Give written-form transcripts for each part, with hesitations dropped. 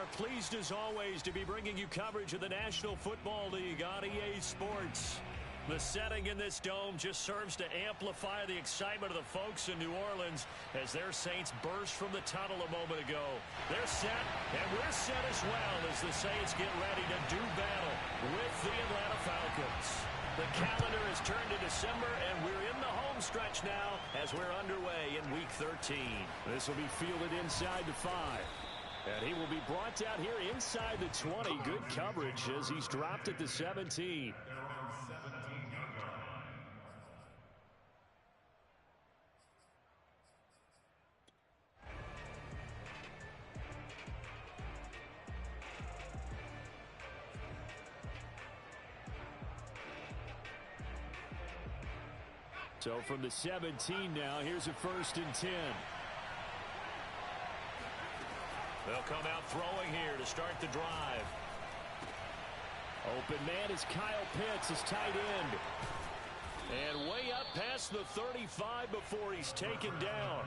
are pleased as always to be bringing you coverage of the National Football League on EA Sports. The setting in this dome just serves to amplify the excitement of the folks in New Orleans as their Saints burst from the tunnel a moment ago. They're set, and we're set as well as the Saints get ready to do battle with the Atlanta Falcons. The calendar has turned to December, and we're in the home stretch now as we're underway in Week 13. This will be fielded inside the 5. And he will be brought down here inside the 20. Good coverage as he's dropped at the 17. So from the 17 now, here's a 1st and 10. They'll come out throwing here to start the drive. Open man is Kyle Pitts, his tight end. And way up past the 35 before he's taken down.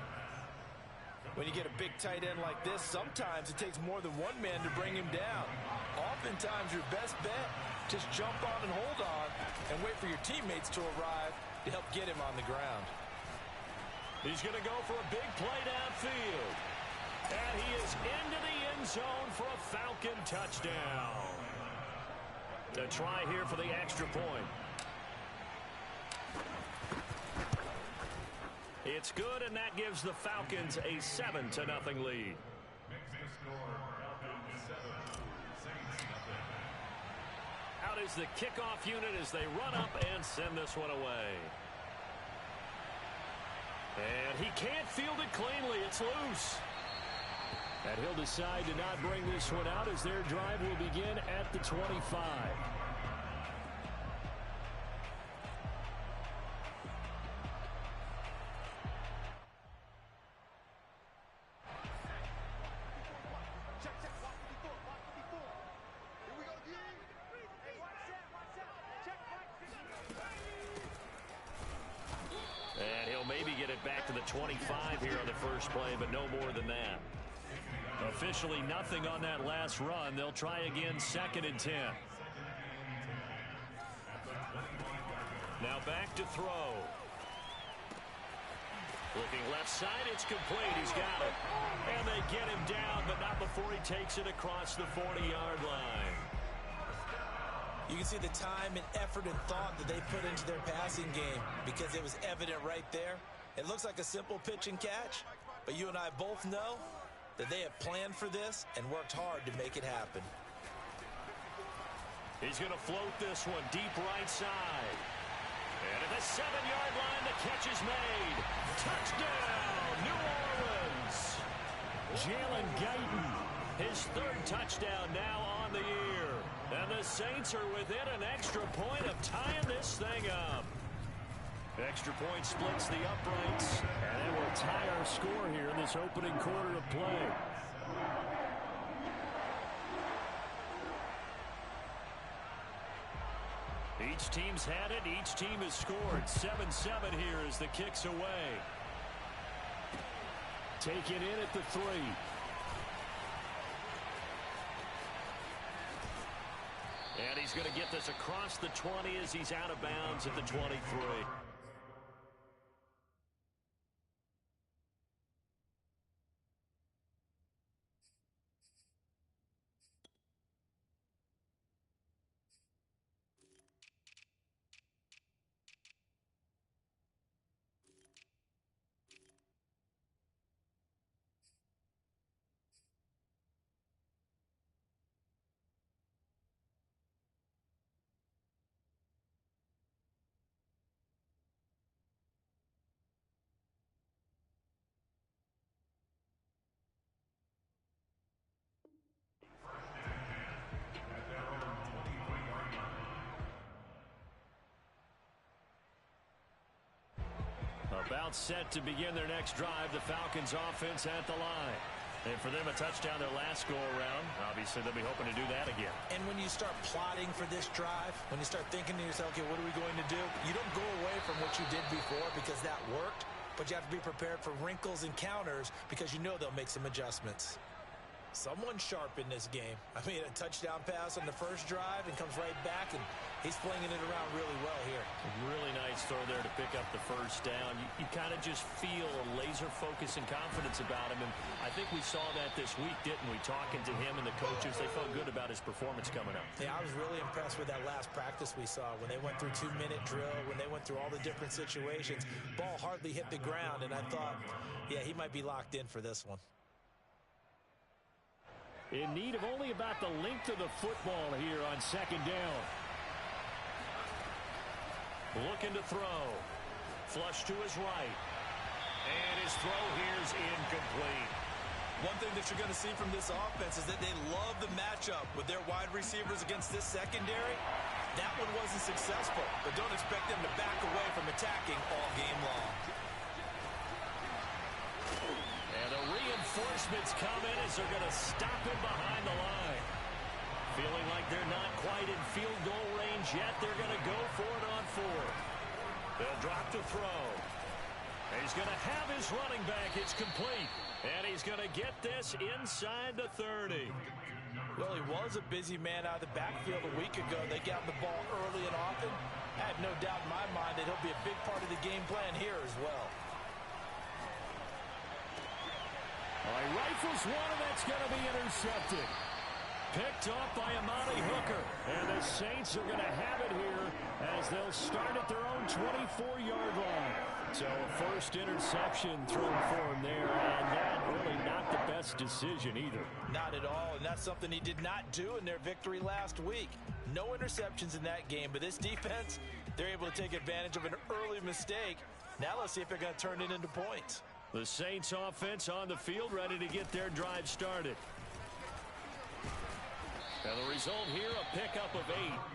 When you get a big tight end like this, sometimes it takes more than one man to bring him down. Oftentimes, your best bet, just jump on and hold on and wait for your teammates to arrive to help get him on the ground. He's going to go for a big play downfield. And he is into the end zone for a Falcon touchdown. To try here for the extra point. It's good, and that gives the Falcons a 7-0 lead. Out is the kickoff unit as they run up and send this one away. And he can't field it cleanly. It's loose. And he'll decide to not bring this one out as their drive will begin at the 25. And he'll maybe get it back to the 25 here on the first play, but no more than that. Officially nothing on that last run. They'll try again 2nd and 10. Now back to throw. Looking left side, it's complete. He's got it. And they get him down, but not before he takes it across the 40-yard line. You can see the time and effort and thought that they put into their passing game because it was evident right there. It looks like a simple pitch and catch, but you and I both know that they have planned for this and worked hard to make it happen. He's going to float this one deep right side. And at the 7-yard line, the catch is made. Touchdown, New Orleans. Jalen Guyton, his 3rd touchdown now on the year. And the Saints are within an extra point of tying this thing up. Extra point splits the uprights. And it will tie our score here in this opening quarter of play. Each team's had it. Each team has scored. 7-7 here as the kick's away. Taken in at the 3. And he's going to get this across the 20 as he's out of bounds at the 23. About set to begin their next drive, the Falcons offense at the line. And for them, a touchdown their last go-around. Obviously, they'll be hoping to do that again. And when you start plotting for this drive, when you start thinking to yourself, okay, what are we going to do? You don't go away from what you did before because that worked, but you have to be prepared for wrinkles and counters because you know they'll make some adjustments. Someone sharp in this game. I mean, a touchdown pass on the first drive and comes right back, and he's flinging it around really well here. Really nice throw there to pick up the first down. You kind of just feel a laser focus and confidence about him, and I think we saw that this week, didn't we? Talking to him and the coaches, they felt good about his performance coming up. Yeah, I was really impressed with that last practice we saw when they went through 2-minute drill, when they went through all the different situations. Ball hardly hit the ground, and I thought, yeah, he might be locked in for this one. In need of only about the length of the football here on second down. Looking to throw. Flush to his right. And his throw here's incomplete. One thing that you're going to see from this offense is that they love the matchup with their wide receivers against this secondary. That one wasn't successful, but don't expect them to back away from attacking all game long. And the reinforcements come in as they're going to stop him behind the line. Feeling like they're not quite in field goal range yet, they're going to go for it on fourth. They'll drop to throw. And he's going to have his running back. It's complete. And he's going to get this inside the 30. Well, he was a busy man out of the backfield a week ago. They got the ball early and often. I have no doubt in my mind that he'll be a big part of the game plan here as well. He rifles one, and that's going to be intercepted. Picked off by Amani Hooker. And the Saints are going to have it here as they'll start at their own 24-yard line. So a first interception thrown for him there, and that really not the best decision either. Not at all, and that's something he did not do in their victory last week. No interceptions in that game, but this defense, they're able to take advantage of an early mistake. Now let's see if they're going to turn it into points. The Saints offense on the field, ready to get their drive started. And the result here, a pickup of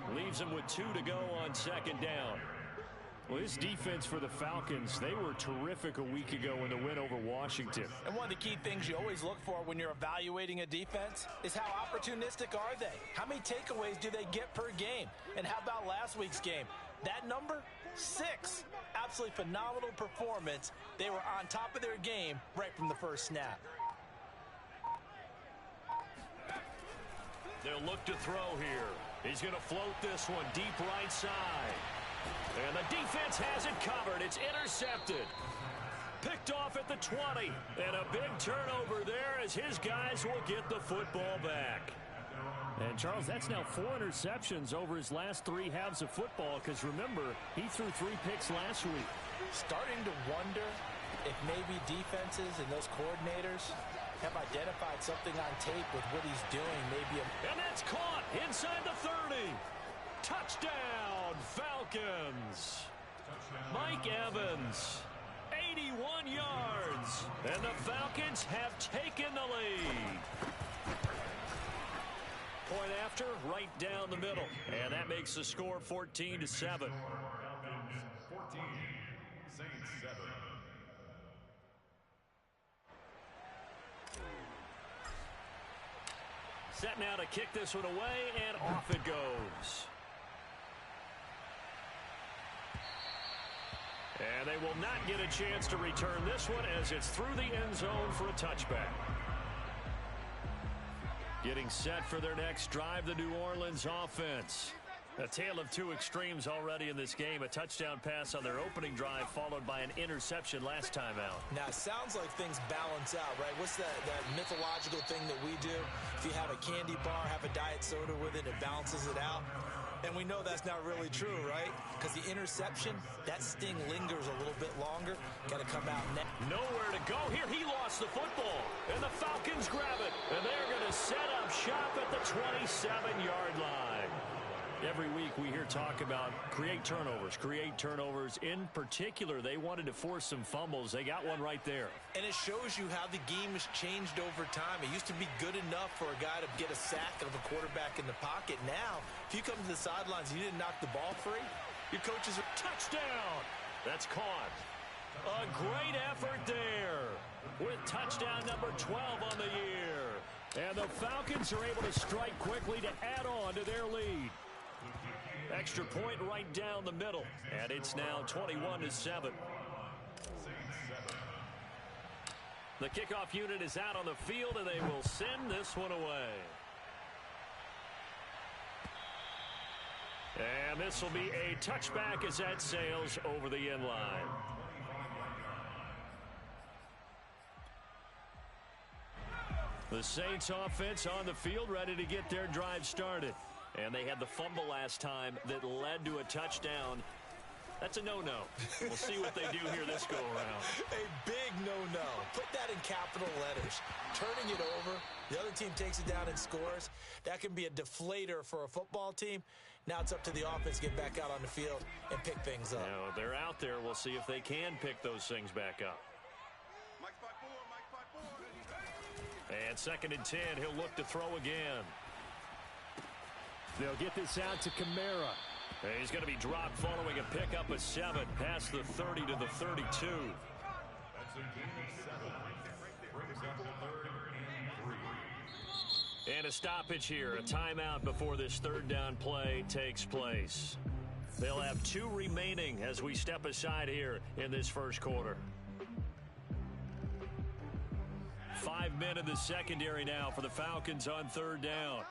8. Leaves them with 2 to go on second down. Well, this defense for the Falcons, they were terrific a week ago in the win over Washington. And one of the key things you always look for when you're evaluating a defense is how opportunistic are they? How many takeaways do they get per game? And how about last week's game? That number? 6. Absolutely phenomenal performance. They were on top of their game right from the first snap. They'll look to throw here. He's going to float this one deep right side. And the defense has it covered. It's intercepted. Picked off at the 20. And a big turnover there as his guys will get the football back. And, Charles, that's now 4 interceptions over his last 3 halves of football because, remember, he threw 3 picks last week. Starting to wonder if maybe defenses and those coordinators have identified something on tape with what he's doing. And that's caught inside the 30. Touchdown, Falcons. Mike Evans, 81 yards. And the Falcons have taken the lead. Point after, right down the middle. And that makes the score 14-7. 14, Saints 7. Set now to kick this one away, and off it goes. And they will not get a chance to return this one as it's through the end zone for a touchback. Getting set for their next drive, the New Orleans offense. A tale of 2 extremes already in this game. A touchdown pass on their opening drive followed by an interception last time out. Now, it sounds like things balance out, right? What's that mythological thing that we do? If you have a candy bar, have a diet soda with it, it balances it out. And we know that's not really true, right? Because the interception, that sting lingers a little bit longer. Got to come out next. Nowhere to go here. He lost the football. And the Falcons grab it. And they're going to set up shop at the 27-yard line. Every week we hear talk about create turnovers. In particular, they wanted to force some fumbles. They got one right there. And it shows you how the game has changed over time. It used to be good enough for a guy to get a sack of a quarterback in the pocket. Now, if you come to the sidelines and you didn't knock the ball free, your coaches are touchdown. That's caught. A great effort there with touchdown number 12 on the year. And the Falcons are able to strike quickly to add on to their lead. Extra point right down the middle. And it's now 21-7. The kickoff unit is out on the field, and they will send this one away. And this will be a touchback as that sails over the end line. The Saints offense on the field ready to get their drive started. And they had the fumble last time that led to a touchdown. That's a no-no. We'll see what they do here this go-around. A big no-no. Put that in capital letters. Turning it over, the other team takes it down and scores. That can be a deflator for a football team. Now it's up to the offense to get back out on the field and pick things up. Now, they're out there. We'll see if they can pick those things back up. And 2nd and 10, he'll look to throw again. They'll get this out to Kamara. He's going to be dropped following a pickup of 7 past the 30 to the 32. And a stoppage here, a timeout before this 3rd down play takes place. They'll have 2 remaining as we step aside here in this first quarter. 5 men in the secondary now for the Falcons on 3rd down.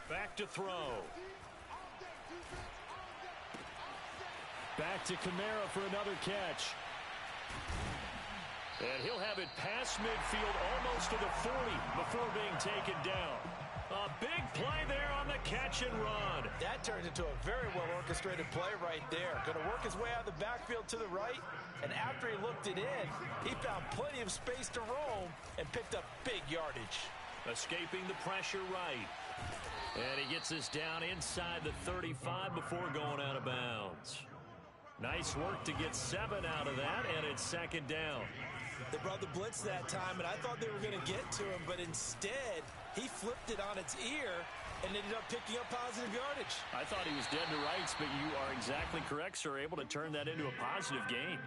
Back to throw. Back to Kamara for another catch. And he'll have it past midfield almost to the 40 before being taken down. A big play there on the catch and run. That turned into a very well-orchestrated play right there. Going to work his way out of the backfield to the right, and after he looked it in, he found plenty of space to roam and picked up big yardage. Escaping the pressure right. And he gets this down inside the 35 before going out of bounds. Nice work to get 7 out of that, and it's 2nd down. They brought the blitz that time, and I thought they were going to get to him, but instead, he flipped it on its ear and ended up picking up positive yardage. I thought he was dead to rights, but you are exactly correct, sir, able to turn that into a positive gain.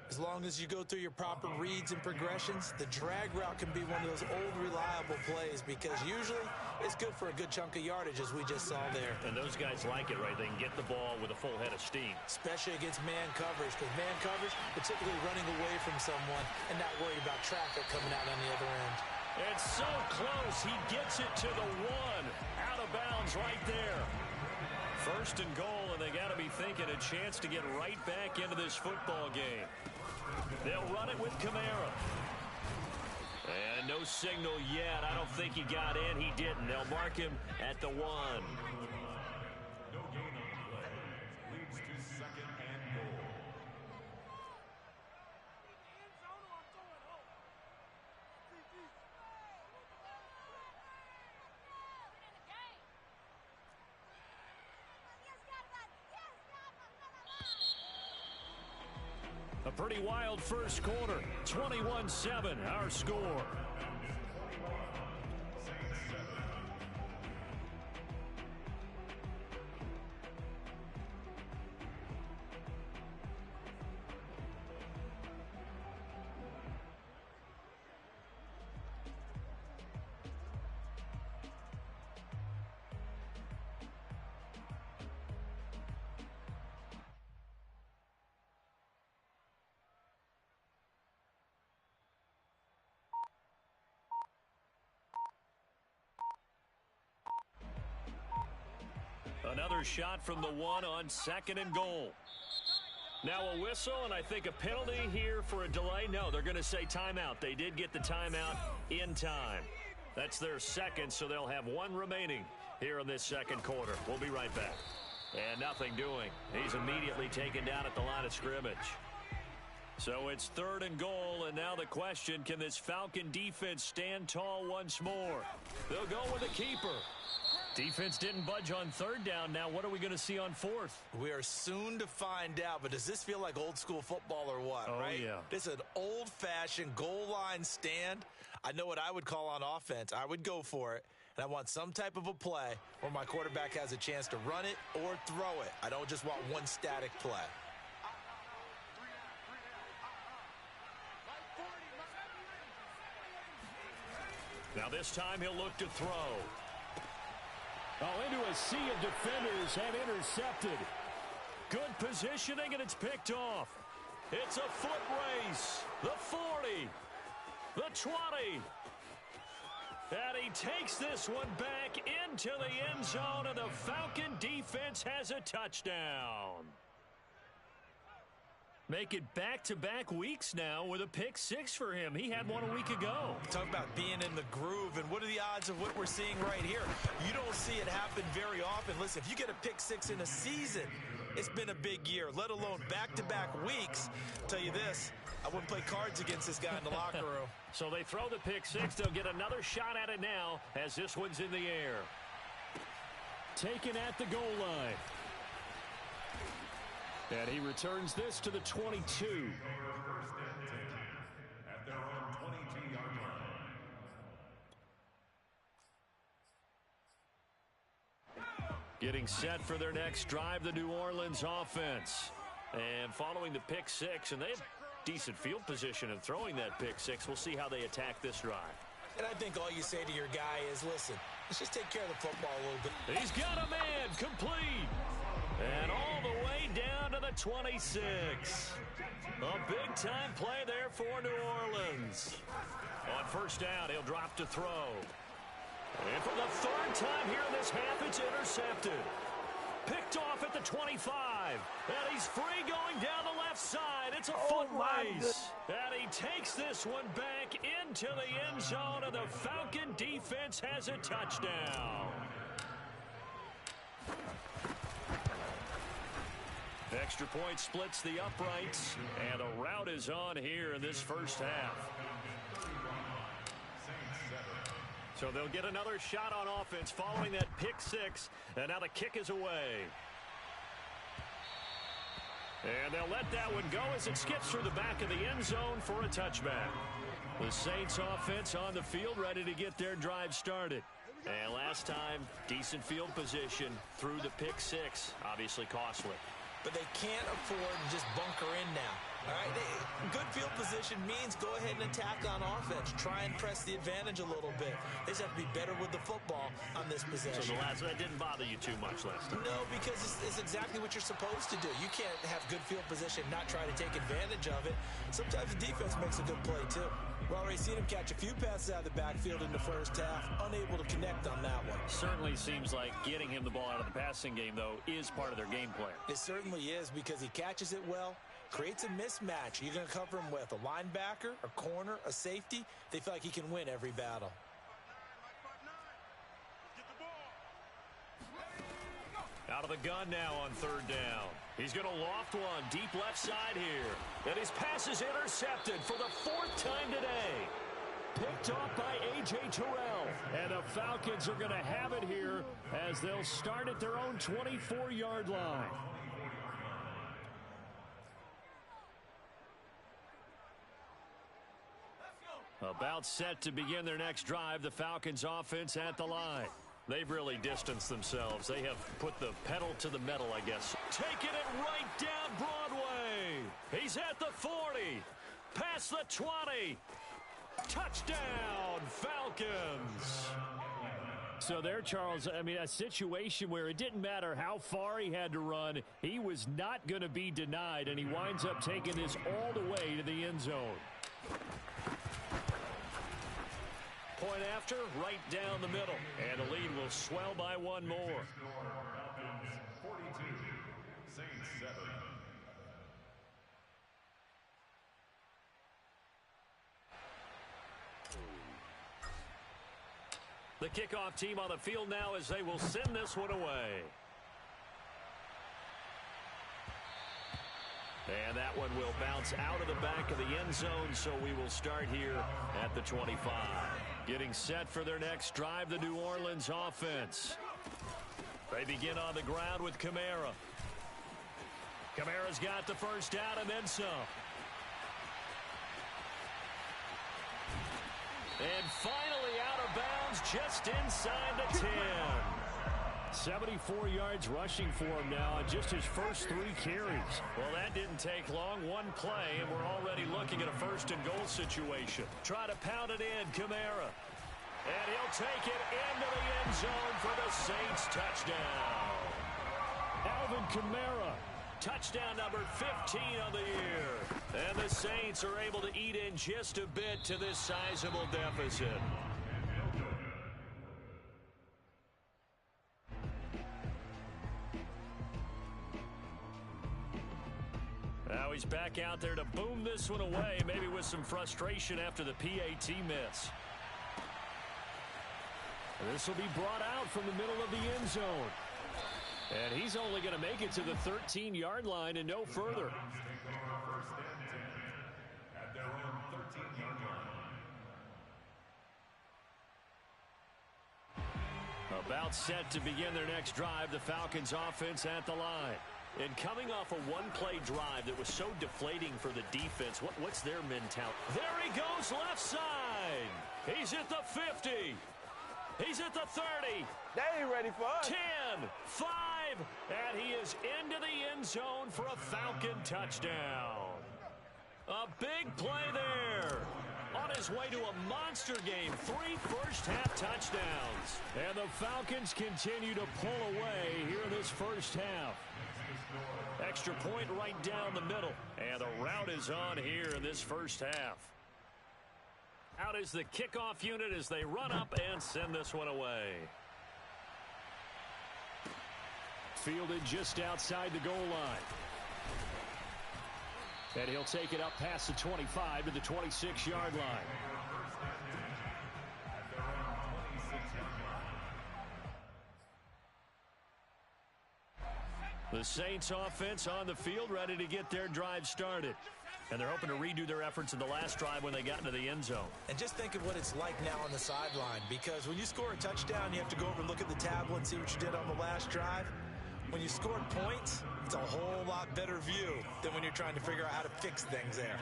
As long as you go through your proper reads and progressions, the drag route can be one of those old reliable plays because usually it's good for a good chunk of yardage, as we just saw there. And those guys like it, right? They can get the ball with a full head of steam. Especially against man coverage, because man coverage, particularly running away from someone and not worried about traffic coming out on the other end. It's so close. He gets it to the 1. Out of bounds right there. 1st and goal, and they got to be thinking a chance to get right back into this football game. They'll run it with Kamara. And no signal yet. I don't think he got in. He didn't. They'll mark him at the 1. No gain on the play. Leads to 2nd and goal. A pretty wild first quarter. 21-7, our score. Another shot from the 1 on 2nd and goal. Now a whistle, and I think a penalty here for a delay. No, they're going to say timeout. They did get the timeout in time. That's their 2nd, so they'll have 1 remaining here in this 2nd quarter. We'll be right back. And nothing doing. He's immediately taken down at the line of scrimmage. So it's 3rd and goal, and now the question, can this Falcon defense stand tall once more? They'll go with a keeper. Defense didn't budge on 3rd down. Now what are we going to see on 4th? We are soon to find out, but does this feel like old school football or what, right? Yeah. This is an old-fashioned goal line stand. I know what I would call on offense. I would go for it, and I want some type of a play where my quarterback has a chance to run it or throw it. I don't just want one static play. Now this time he'll look to throw. Oh, into a sea of defenders and intercepted. Good positioning, and it's picked off. It's a foot race. The 40. The 20. And he takes this one back into the end zone, and the Falcon defense has a touchdown. Make it back-to-back weeks now with a pick six for him. He had one a week ago. Talk about being in the groove, and what are the odds of what we're seeing right here? You don't see it happen very often. Listen, if you get a pick six in a season, it's been a big year, let alone back-to-back weeks. I'll tell you this, I wouldn't play cards against this guy in the locker room. So they throw the pick six. They'll get another shot at it now as this one's in the air. Taken at the goal line. And he returns this to the 22. At their own 22-yard line. Getting set for their next drive, the New Orleans offense. And following the pick six, and they have decent field position in throwing that pick six. We'll see how they attack this drive. And I think all you say to your guy is, listen, let's just take care of the football a little bit. He's got a man complete. And all the way down to the 26. A big-time play there for New Orleans. On first down, he'll drop to throw. And for the third time here in this half, it's intercepted. Picked off at the 25. And he's free going down the left side. It's a foot race. And he takes this one back into the end zone, and the Falcon defense has a touchdown. Extra point splits the uprights, and a rout is on here in this first half. So they'll get another shot on offense following that pick six, and now the kick is away. And they'll let that one go as it skips through the back of the end zone for a touchback. The Saints offense on the field ready to get their drive started. And last time, decent field position through the pick six, obviously costly. But they can't afford to just bunker in now. All right, good field position means go ahead and attack on offense. Try and press the advantage a little bit. They just have to be better with the football on this possession. So that didn't bother you too much last time? No, because it's exactly what you're supposed to do. You can't have good field position, not try to take advantage of it. Sometimes the defense makes a good play, too. We've already seen him catch a few passes out of the backfield in the first half, unable to connect on that one. Certainly seems like getting him the ball out of the passing game, though, is part of their game plan. It certainly is, because he catches it well, creates a mismatch. You're going to cover him with a linebacker, a corner, a safety. They feel like he can win every battle. Out of the gun now on third down. He's going to loft one deep left side here. And his pass is intercepted for the fourth time today. Picked off by A.J. Terrell. And the Falcons are going to have it here as they'll start at their own 24-yard line. About set to begin their next drive, the Falcons offense at the line. They've really distanced themselves. They have put the pedal to the metal, I guess. Taking it right down Broadway. He's at the 40. Past the 20. Touchdown, Falcons. So there, Charles, I mean, a situation where it didn't matter how far he had to run. He was not going to be denied, and he winds up taking this all the way to the end zone. Point after, right down the middle. And the lead will swell by one more. 42, Saints 7. The kickoff team on the field now as they will send this one away. And that one will bounce out of the back of the end zone, so we will start here at the 25. Getting set for their next drive, the New Orleans offense. They begin on the ground with Kamara. Kamara's got the first down and then some. And finally out of bounds just inside the 10. 74 yards rushing for him now on just his first 3 carries. Well, that didn't take long. One play, and we're already looking at a first and goal situation. Try to pound it in, Kamara. And he'll take it into the end zone for the Saints touchdown. Alvin Kamara. Touchdown number 15 on the year. And the Saints are able to eat in just a bit to this sizable deficit. Now he's back out there to boom this one away, maybe with some frustration after the PAT miss. This will be brought out from the middle of the end zone. And he's only going to make it to the 13-yard line and no further. About set to begin their next drive, the Falcons offense at the line. And coming off a one-play drive that was so deflating for the defense, what's their mentality? There he goes left side. He's at the 50. He's at the 30. They ain't ready for us. 10, 5, and he is into the end zone for a Falcon touchdown. A big play there. On his way to a monster game, 3 first-half touchdowns. And the Falcons continue to pull away here in this first half. Extra point right down the middle. And the route is on here in this first half. Out is the kickoff unit as they run up and send this one away. Fielded just outside the goal line. And he'll take it up past the 25 to the 26-yard line. The Saints offense on the field ready to get their drive started. And they're hoping to redo their efforts in the last drive when they got into the end zone. And just think of what it's like now on the sideline, because when you score a touchdown, you have to go over and look at the tablet and see what you did on the last drive. When you scored points, it's a whole lot better view than when you're trying to figure out how to fix things there.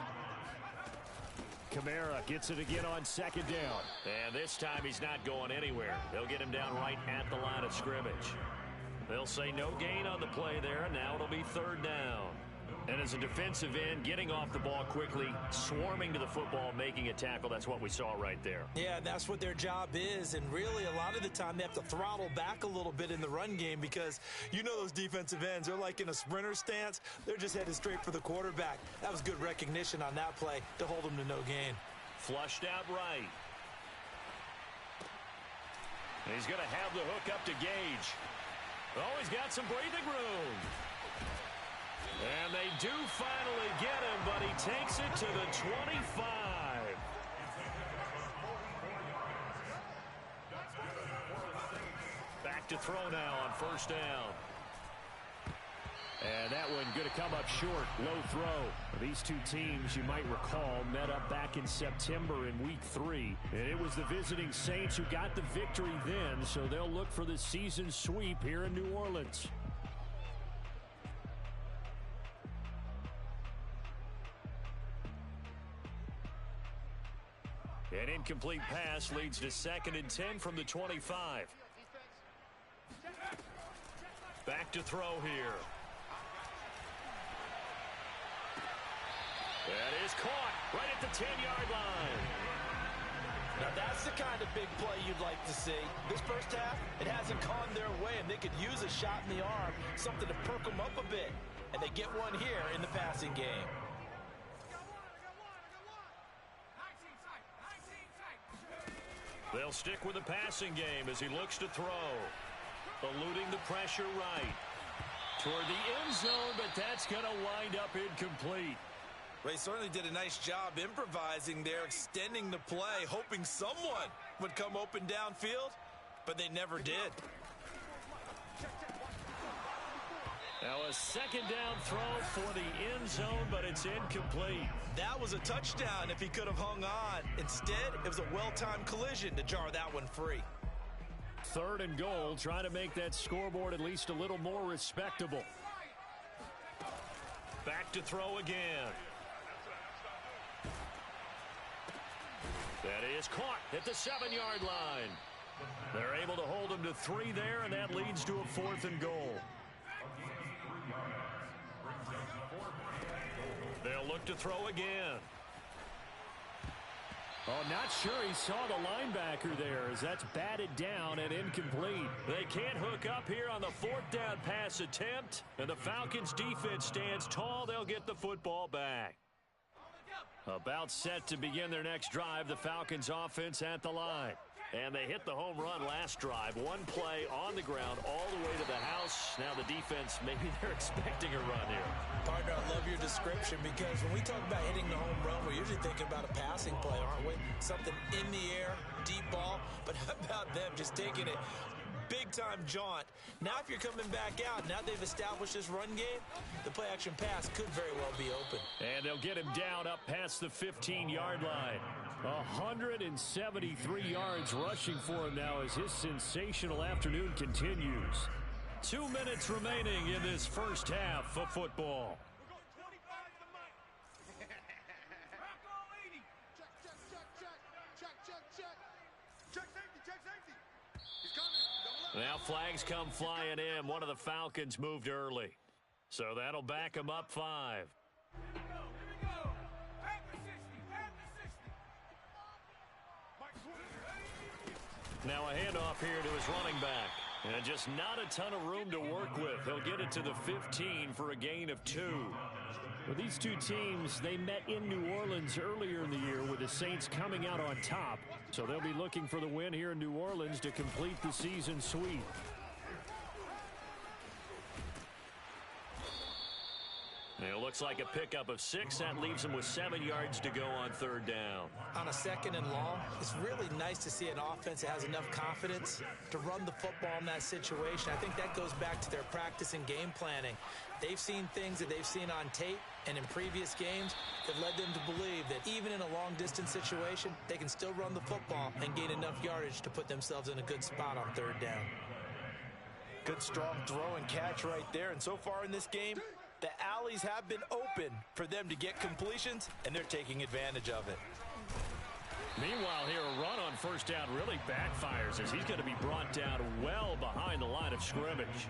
Kamara gets it again on second down. And this time he's not going anywhere. They'll get him down right at the line of scrimmage. They'll say no gain on the play there, and now it'll be third down. And as a defensive end, getting off the ball quickly, swarming to the football, making a tackle, that's what we saw right there. Yeah, that's what their job is, and really a lot of the time they have to throttle back a little bit in the run game because you know those defensive ends, they're like in a sprinter stance. They're just headed straight for the quarterback. That was good recognition on that play to hold them to no gain. Flushed out right. And he's going to have the hook up to Gage. Oh, he's got some breathing room. And they do finally get him, but he takes it to the 25. Back to throw now on first down. And that one going to come up short. Low throw. These two teams, you might recall, met up back in September in Week 3. And it was the visiting Saints who got the victory then, so they'll look for the season sweep here in New Orleans. An incomplete pass leads to 2nd and 10 from the 25. Back to throw here. That is caught right at the 10-yard line. Now that's the kind of big play you'd like to see. This first half, it hasn't gone their way, and they could use a shot in the arm, something to perk them up a bit. And they get one here in the passing game. They'll stick with the passing game as he looks to throw. Eluding the pressure right. Toward the end zone, but that's going to wind up incomplete. Ray certainly did a nice job improvising there, extending the play, hoping someone would come open downfield, but they never did. Now a 2nd down throw for the end zone, but it's incomplete. That was a touchdown if he could have hung on. Instead, it was a well-timed collision to jar that one free. 3rd and goal, trying to make that scoreboard at least a little more respectable. Back to throw again. That is caught at the 7-yard line. They're able to hold him to 3 there, and that leads to a 4th and goal. They'll look to throw again. Oh, not sure he saw the linebacker there as that's batted down and incomplete. They can't hook up here on the fourth down pass attempt, and the Falcons defense stands tall. They'll get the football back. About set to begin their next drive, the Falcons offense at the line. And they hit the home run last drive. One play on the ground all the way to the house. Now the defense, maybe they're expecting a run here. Partner, I love your description because when we talk about hitting the home run, we're usually thinking about a passing play, aren't we? Something in the air, deep ball. But how about them just taking it big-time jaunt? Now if you're coming back out, now they've established this run game, the play-action pass could very well be open. And they'll get him down up past the 15-yard line. 173 yards rushing for him now as his sensational afternoon continues. 2 minutes remaining in this first half of football. Now flags come flying in. One of the Falcons moved early. So that'll back him up 5. Now a handoff here to his running back. And just not a ton of room to work with. He'll get it to the 15 for a gain of 2. Well, these two teams, they met in New Orleans earlier in the year with the Saints coming out on top. So they'll be looking for the win here in New Orleans to complete the season sweep. It looks like a pickup of 6. That leaves him with 7 yards to go on third down. On a second and long, it's really nice to see an offense that has enough confidence to run the football in that situation. I think that goes back to their practice and game planning. They've seen things that they've seen on tape and in previous games that led them to believe that even in a long-distance situation, they can still run the football and gain enough yardage to put themselves in a good spot on third down. Good, strong throw and catch right there. And so far in this game, the alleys have been open for them to get completions, and they're taking advantage of it. Meanwhile, here a run on first down really backfires as he's going to be brought down well behind the line of scrimmage.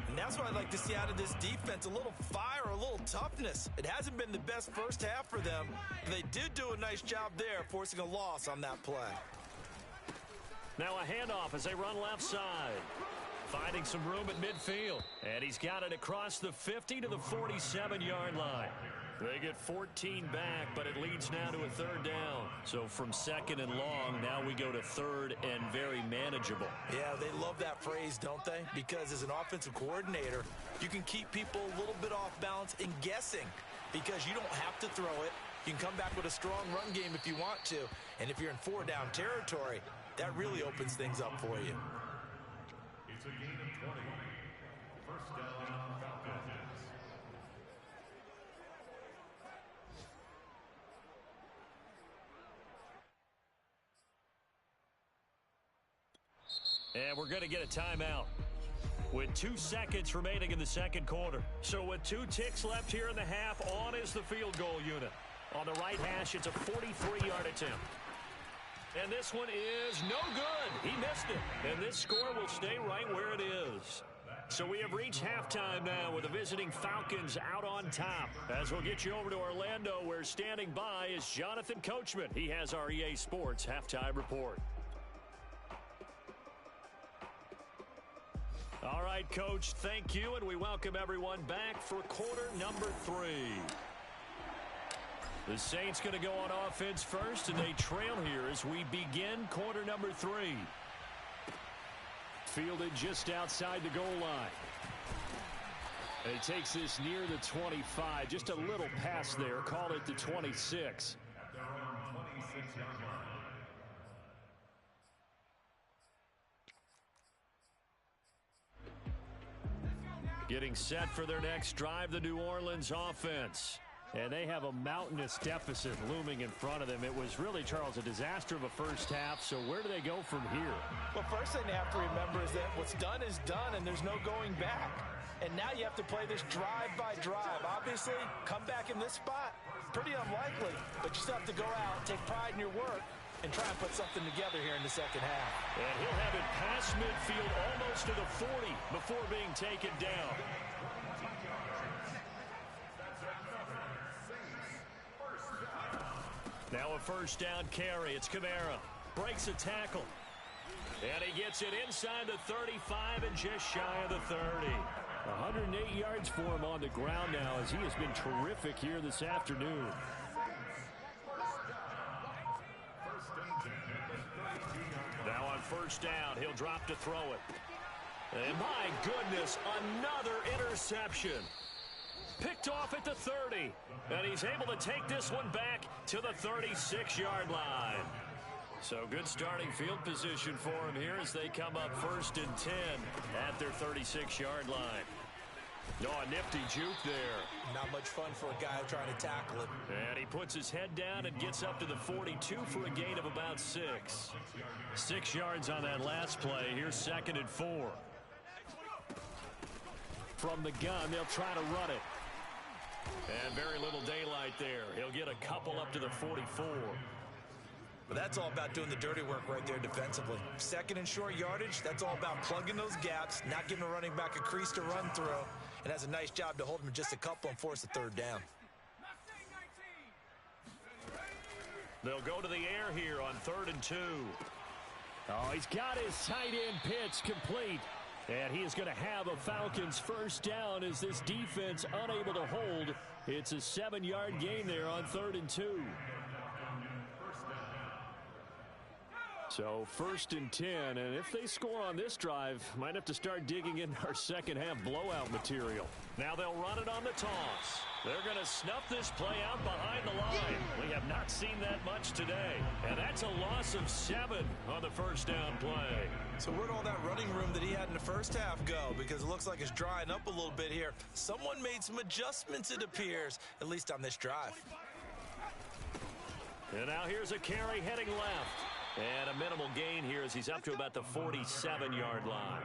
And that's what I'd like to see out of this defense, a little fire, a little toughness. It hasn't been the best first half for them. They did do a nice job there, forcing a loss on that play. Now a handoff as they run left side. Finding some room at midfield. And he's got it across the 50 to the 47-yard line. They get 14 back, but it leads now to a third down. So from second and long, now we go to third and very manageable. Yeah, they love that phrase, don't they? Because as an offensive coordinator, you can keep people a little bit off balance and guessing because you don't have to throw it. You can come back with a strong run game if you want to. And if you're in four-down territory, that really opens things up for you. It's a gain of 20. First down, Falcons. And we're going to get a timeout with 2 seconds remaining in the second quarter. So with 2 ticks left here in the half, on is the field goal unit. On the right hash, it's a 43-yard attempt. And this one is no good. He missed it. And this score will stay right where it is. So we have reached halftime now with the visiting Falcons out on top. As we'll get you over to Orlando, where standing by is Jonathan Coachman. He has our EA Sports halftime report. All right, Coach, thank you, and we welcome everyone back for quarter number 3. The Saints going to go on offense first, and they trail here as we begin quarter number 3. Fielded just outside the goal line. And it takes this near the 25, just a little past there. Call it the 26. At their own 26-yard line. Getting set for their next drive, the New Orleans offense. And they have a mountainous deficit looming in front of them. It was really, Charles, a disaster of a first half. So where do they go from here? Well, first thing they have to remember is that what's done is done, and there's no going back. And now you have to play this drive by drive. Obviously, come back in this spot, pretty unlikely. But you still have to go out, take pride in your work, and try and put something together here in the second half. And he'll have it past midfield almost to the 40 before being taken down. Now a first down carry. It's Kamara. Breaks a tackle. And he gets it inside the 35 and just shy of the 30. 108 yards for him on the ground now as he has been terrific here this afternoon. Now on first down, he'll drop to throw it. And my goodness, another interception. Picked off at the 30. And he's able to take this one back to the 36-yard line. So good starting field position for him here as they come up 1st and 10 at their 36-yard line. No, a nifty juke there. Not much fun for a guy trying to tackle it. And he puts his head down and gets up to the 42 for a gain of about 6. 6 yards on that last play. Here's 2nd and 4. From the gun, they'll try to run it. And very little daylight there. He'll get a couple up to the 44. But that's all about doing the dirty work right there defensively. 2nd and short yardage, that's all about plugging those gaps, not giving a running back a crease to run through, and has a nice job to hold him just a couple and force a 3rd down. They'll go to the air here on 3rd and 2. Oh, he's got his tight end pitch complete. And he is going to have a Falcons first down as this defense unable to hold. It's a 7-yard gain there on 3rd and 2. So 1st and 10, and if they score on this drive, might have to start digging in our second half blowout material. Now they'll run it on the toss. They're going to snuff this play out behind the line. We have not seen that much today. And that's a loss of 7 on the first down play. So where'd all that running room that he had in the first half go? Because it looks like it's drying up a little bit here. Someone made some adjustments, it appears, at least on this drive. And now here's a carry heading left. And a minimal gain here as he's up to about the 47-yard line.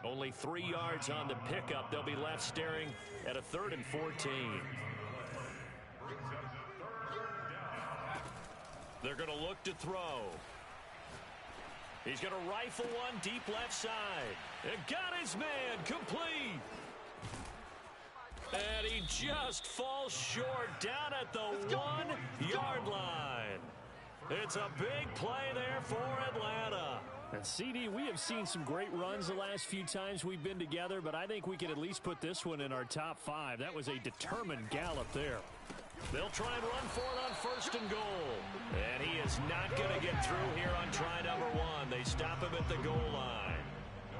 Only 3 yards on the pickup. They'll be left staring at a 3rd and 14. They're going to look to throw. He's going to rifle one deep left side. And got his man complete. And he just falls short down at the 1-yard line. It's a big play there for Atlanta. And CD, we have seen some great runs the last few times we've been together, but I think we can at least put this one in our top 5. That was a determined gallop there. They'll try and run for it on 1st and goal. And he is not going to get through here on try number 1. They stop him at the goal line.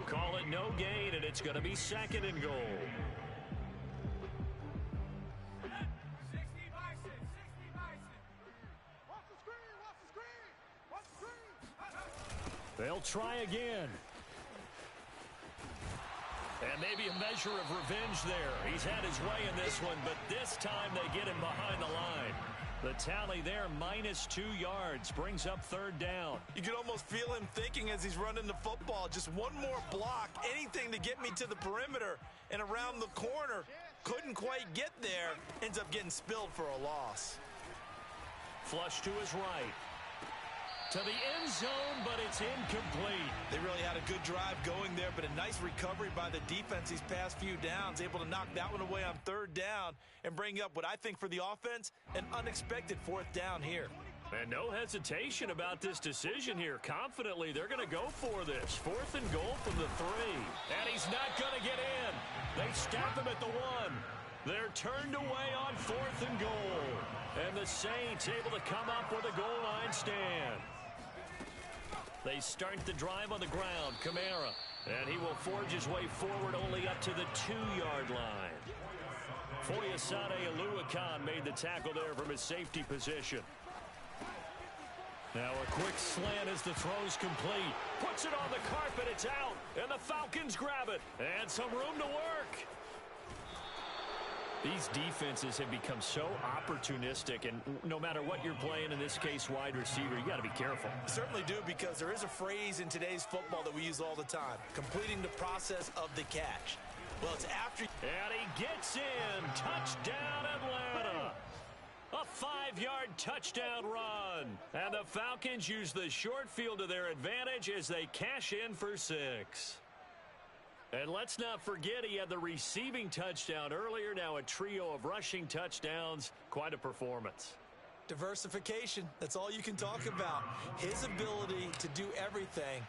Call it no gain, and it's going to be 2nd and goal. They'll try again. And maybe a measure of revenge there. He's had his way in this one, but this time they get him behind the line. The tally there, -2 yards, brings up 3rd down. You can almost feel him thinking as he's running the football. Just one more block, anything to get me to the perimeter and around the corner. Couldn't quite get there. Ends up getting spilled for a loss. Flush to his right. To the end zone, but it's incomplete. They really had a good drive going there, but a nice recovery by the defense these past few downs, able to knock that one away on 3rd down and bring up what I think for the offense, an unexpected 4th down here. And no hesitation about this decision here. Confidently, they're going to go for this. 4th and goal from the 3. And he's not going to get in. They stop him at the 1. They're turned away on 4th and goal. And the Saints able to come up with a goal line stand. They start the drive on the ground. Kamara. And he will forge his way forward only up to the 2-yard line. Foyesade Oluwakan made the tackle there from his safety position. Now a quick slant as the throw's complete. Puts it on the carpet. It's out. And the Falcons grab it. And some room to work. These defenses have become so opportunistic, and no matter what you're playing, in this case wide receiver, you got to be careful. Certainly do, because there is a phrase in today's football that we use all the time, completing the process of the catch. Well, it's after. And he gets in. Touchdown, Atlanta. A 5-yard touchdown run. And the Falcons use the short field to their advantage as they cash in for 6. And let's not forget he had the receiving touchdown earlier. Now a trio of rushing touchdowns. Quite a performance. Diversification, that's all you can talk about. His ability to do everything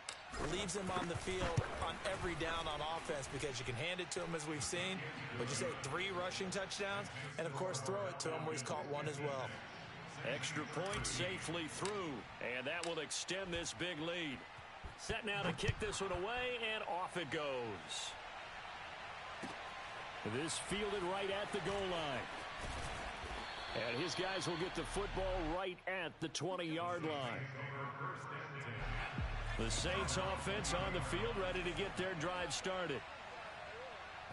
leaves him on the field on every down on offense because you can hand it to him, as we've seen. Would you say 3 rushing touchdowns? And, of course, throw it to him where he's caught 1 as well. Extra point safely through, and that will extend this big lead. Set now to kick this one away, and off it goes. This fielded right at the goal line. And his guys will get the football right at the 20-yard line. The Saints offense on the field, ready to get their drive started.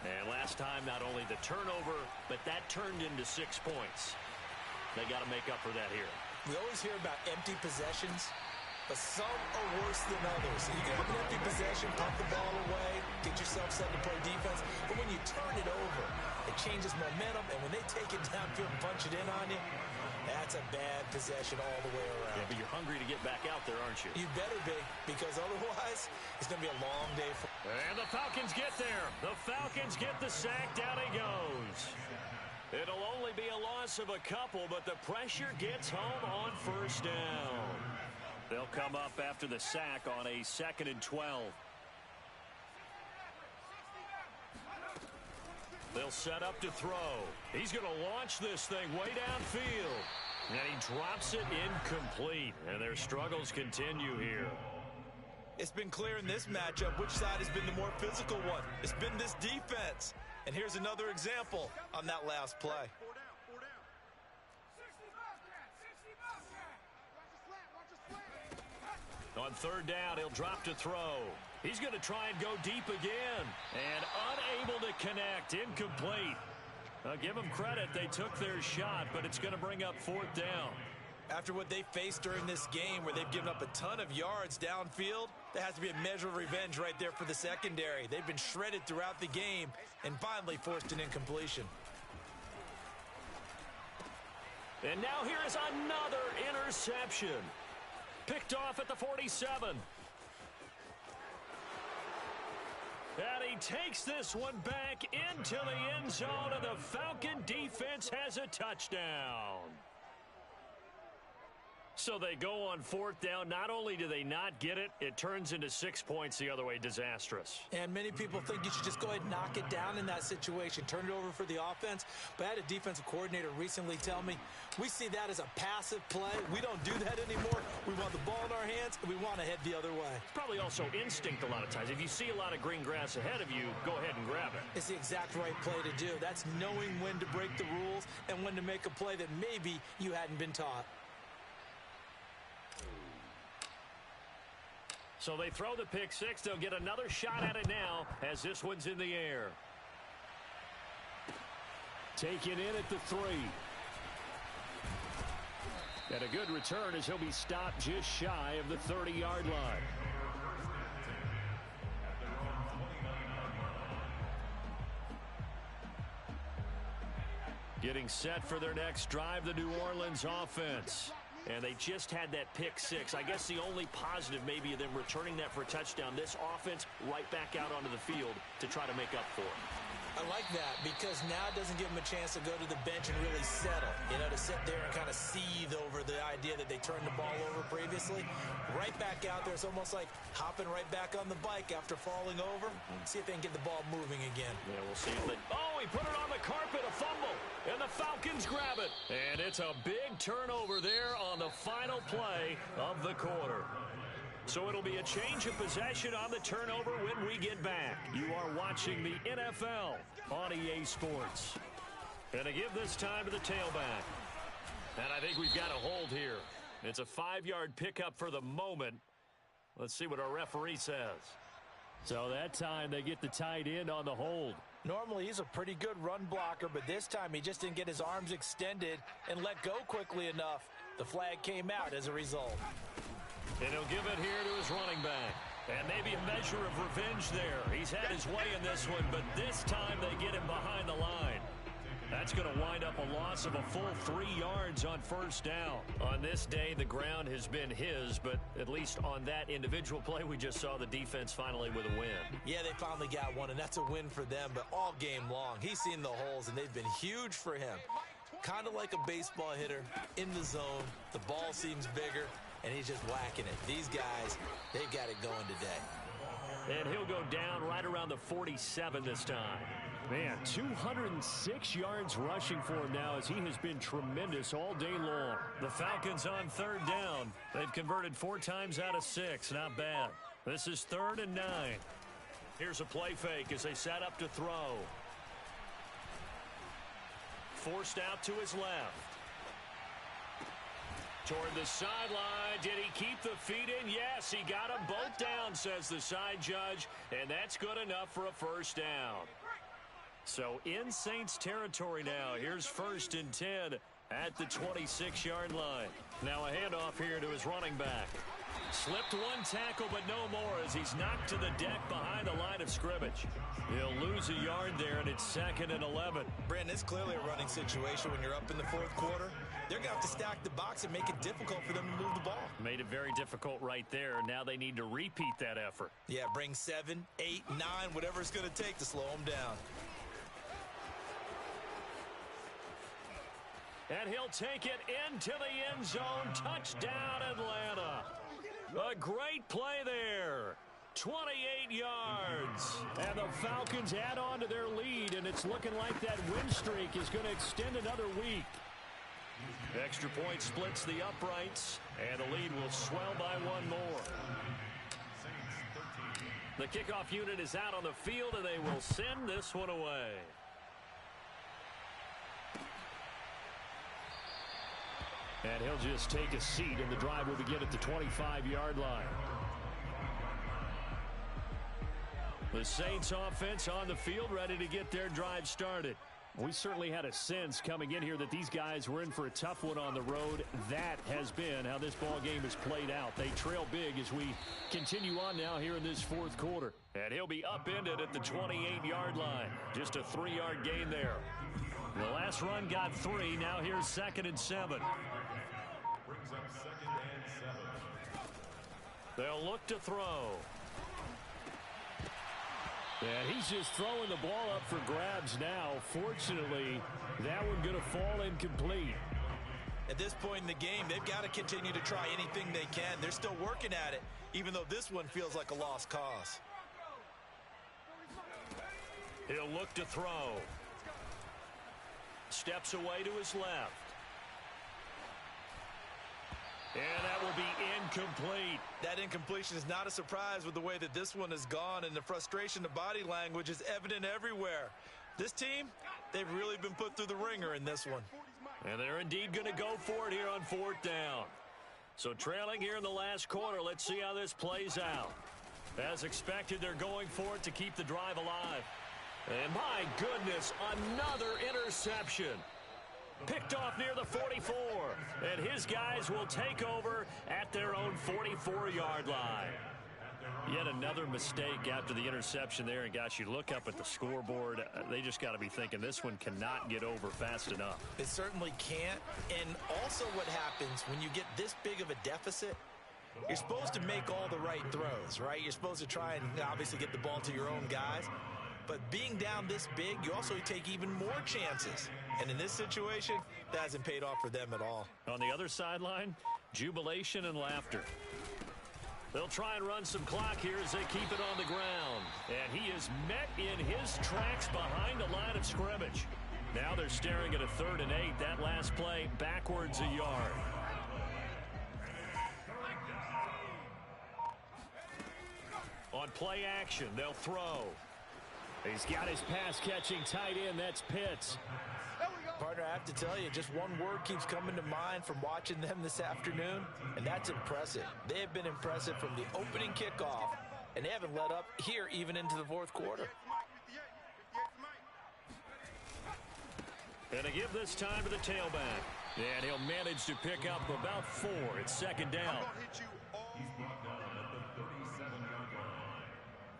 And last time, not only the turnover, but that turned into 6 points. They got to make up for that here. We always hear about empty possessions, but some are worse than others. So you can have an empty possession, pump the ball away, get yourself set to play defense. But when you turn it over, it changes momentum. And when they take it downfield and punch it in on you, that's a bad possession all the way around. Yeah, but you're hungry to get back out there, aren't you? You better be, because otherwise it's going to be a long day for... And the Falcons get there. The Falcons get the sack. Down he goes. It'll only be a loss of a couple, but the pressure gets home on first down. They'll come up after the sack on a 2nd and 12. They'll set up to throw. He's going to launch this thing way downfield. And he drops it incomplete. And their struggles continue here. It's been clear in this matchup which side has been the more physical one. It's been this defense. And here's another example on that last play. On 3rd down, he'll drop to throw. He's going to try and go deep again. And unable to connect. Incomplete. I'll give them credit. They took their shot, but it's going to bring up 4th down. After what they faced during this game where they've given up a ton of yards downfield, there has to be a measure of revenge right there for the secondary. They've been shredded throughout the game and finally forced an incompletion. And now here is another interception. Picked off at the 47. And he takes this one back into the end zone, and the Falcon defense has a touchdown. So they go on 4th down. Not only do they not get it, it turns into 6 points the other way. Disastrous. And many people think you should just go ahead and knock it down in that situation. Turn it over for the offense. But I had a defensive coordinator recently tell me, we see that as a passive play. We don't do that anymore. We want the ball in our hands, and we want to head the other way. It's probably also instinct a lot of times. If you see a lot of green grass ahead of you, go ahead and grab it. It's the exact right play to do. That's knowing when to break the rules and when to make a play that maybe you hadn't been taught. So they throw the pick 6. They'll get another shot at it now as this one's in the air. Taken in at the 3. And a good return as he'll be stopped just shy of the 30-yard line. Getting set for their next drive, the New Orleans offense. And they just had that pick 6. I guess the only positive maybe of them returning that for a touchdown. This offense right back out onto the field to try to make up for it. I like that because now it doesn't give them a chance to go to the bench and really settle. You know, to sit there and kind of seethe over the idea that they turned the ball over previously. Right back out there. It's almost like hopping right back on the bike after falling over. See if they can get the ball moving again. Yeah, we'll see if they... Oh, he put it on the carpet, a fumble. And the Falcons grab it. And it's a big turnover there on the final play of the quarter. So it'll be a change of possession on the turnover when we get back. You are watching the NFL on EA Sports. And to give this time to the tailback. And I think we've got a hold here. It's a 5-yard pickup for the moment. Let's see what our referee says. So that time they get the tight end on the hold. Normally he's a pretty good run blocker, but this time he just didn't get his arms extended and let go quickly enough. The flag came out as a result. And he'll give it here to his running back. And maybe a measure of revenge there. He's had his way in this one, but this time they get him behind the line. That's going to wind up a loss of a full 3 yards on first down. On this day, the ground has been his, but at least on that individual play, we just saw the defense finally with a win. Yeah, they finally got one, and that's a win for them, but all game long, he's seen the holes, and they've been huge for him. Kind of like a baseball hitter in the zone. The ball seems bigger, and he's just whacking it. These guys, they've got it going today. And he'll go down right around the 47 this time. Man, 206 yards rushing for him now as he has been tremendous all day long. The Falcons on third down. They've converted 4 times out of 6. Not bad. This is 3rd and 9. Here's a play fake as they set up to throw. Forced out to his left. Toward the sideline. Did he keep the feet in? Yes, he got them both down, says the side judge. And that's good enough for a first down. So in Saints territory now. Here's 1st and 10 at the 26-yard line. Now a handoff here to his running back. Slipped one tackle, but no more as he's knocked to the deck behind the line of scrimmage. He'll lose a yard there, and it's 2nd and 11. Brandon, it's clearly a running situation when you're up in the 4th quarter. They're going to have to stack the box and make it difficult for them to move the ball. Made it very difficult right there. Now they need to repeat that effort. Yeah, bring 7, 8, 9, whatever it's going to take to slow them down. And he'll take it into the end zone. Touchdown, Atlanta. A great play there. 28 yards. And the Falcons add on to their lead, and it's looking like that win streak is going to extend another week. Extra point splits the uprights, and the lead will swell by 1 more. The kickoff unit is out on the field, and they will send this one away. And he'll just take a seat, and the drive will begin at the 25-yard line. The Saints offense on the field, ready to get their drive started. We certainly had a sense coming in here that these guys were in for a tough one on the road. That has been how this ball game has played out. They trail big as we continue on now here in this 4th quarter. And he'll be upended at the 28-yard line. Just a 3-yard gain there. The last run got 3. Now here's 2nd and 7. Brings up 2nd and 7. They'll look to throw. And he's just throwing the ball up for grabs now. Fortunately, that one going to fall incomplete. At this point in the game, they've got to continue to try anything they can. They're still working at it, even though this one feels like a lost cause. He'll look to throw. Steps away to his left. And that will be incomplete. That incompletion is not a surprise with the way that this one has gone, and the frustration, the body language is evident everywhere. This team, they've really been put through the ringer in this one. And they're indeed going to go for it here on 4th down. So trailing here in the last quarter, let's see how this plays out. As expected, they're going for it to keep the drive alive. And my goodness, another interception. Picked off near the 44. And his guys will take over at their own 44-yard line. Yet another mistake after the interception there. And, gosh, you look up at the scoreboard. They just got to be thinking this one cannot get over fast enough. It certainly can't. And also what happens when you get this big of a deficit, you're supposed to make all the right throws, right? You're supposed to try and obviously get the ball to your own guys. But being down this big, you also take even more chances. And in this situation, that hasn't paid off for them at all. On the other sideline, jubilation and laughter. They'll try and run some clock here as they keep it on the ground. And he is met in his tracks behind the line of scrimmage. Now they're staring at a 3rd and 8. That last play backwards a yard. On play action, they'll throw. He's got his pass-catching tight end. That's Pitts. Partner, I have to tell you, just one word keeps coming to mind from watching them this afternoon, and that's impressive. They have been impressive from the opening kickoff, and they haven't let up here even into the 4th quarter. And they give this time to the tailback. And he'll manage to pick up about 4. It's 2nd down. He's brought down at the 37-yard line.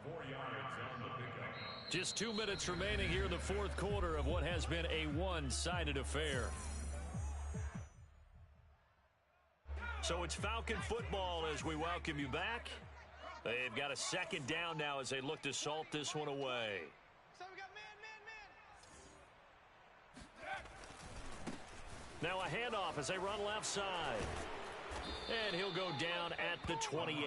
4 yards on the pickup. Just 2 minutes remaining here in the 4th quarter of what has been a one-sided affair. So it's Falcon football as we welcome you back. They've got a 2nd down now as they look to salt this one away. Now a handoff as they run left side. And he'll go down at the 28.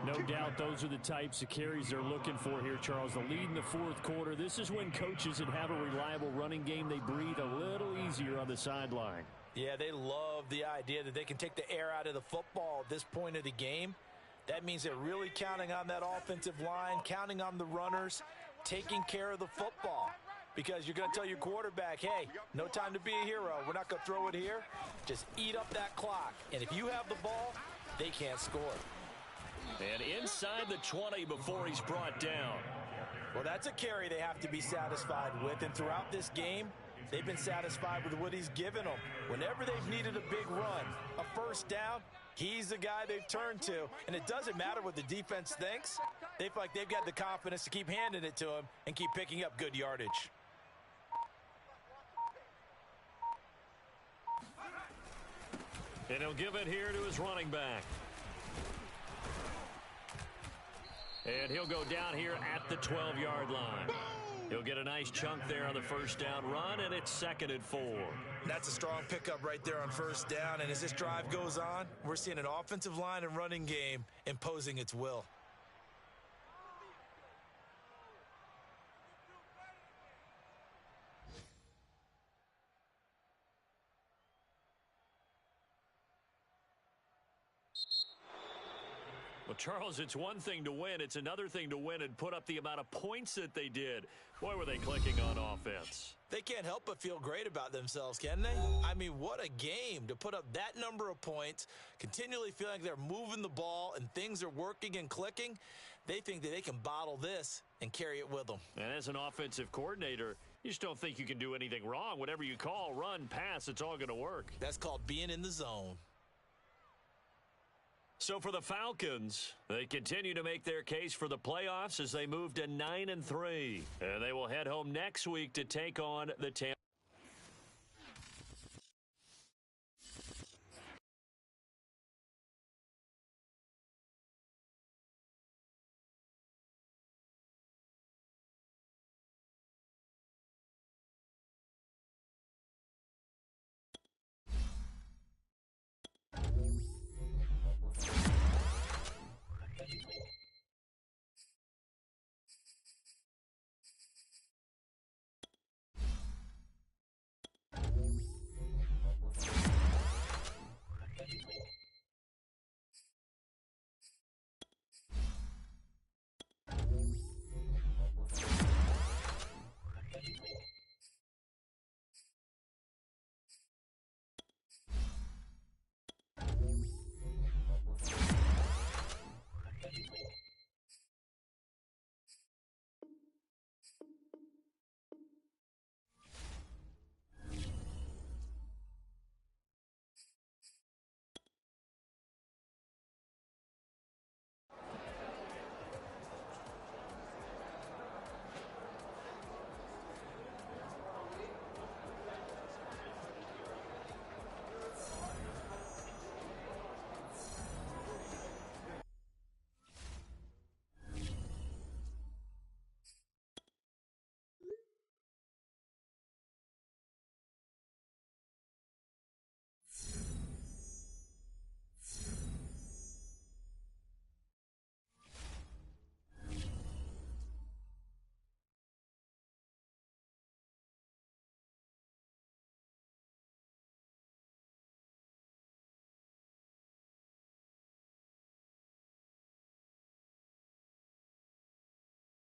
No doubt those are the types of carries they're looking for here, Charles. The lead in the fourth quarter. This is when coaches that have a reliable running game, they breathe a little easier on the sideline. Yeah, they love the idea that they can take the air out of the football at this point of the game. That means they're really counting on that offensive line, counting on the runners, taking care of the football. Because you're going to tell your quarterback, hey, no time to be a hero. We're not going to throw it here. Just eat up that clock. And if you have the ball, they can't score. And inside the 20 before he's brought down. Well, that's a carry they have to be satisfied with. And throughout this game, they've been satisfied with what he's given them. Whenever they've needed a big run, a first down, he's the guy they've turned to. And it doesn't matter what the defense thinks. They feel like they've got the confidence to keep handing it to him and keep picking up good yardage. And he'll give it here to his running back. And he'll go down here at the 12-yard line. He'll get a nice chunk there on the first down run, and it's 2nd and 4. That's a strong pickup right there on first down. And as this drive goes on, we're seeing an offensive line and running game imposing its will. Well, Charles, it's one thing to win. It's another thing to win and put up the amount of points that they did. Boy, were they clicking on offense. They can't help but feel great about themselves, can they? I mean, what a game to put up that number of points, continually feeling like they're moving the ball and things are working and clicking. They think that they can bottle this and carry it with them. And as an offensive coordinator, you just don't think you can do anything wrong. Whatever you call, run, pass, it's all going to work. That's called being in the zone. So for the Falcons, they continue to make their case for the playoffs as they move to 9-3. And they will head home next week to take on the Tampa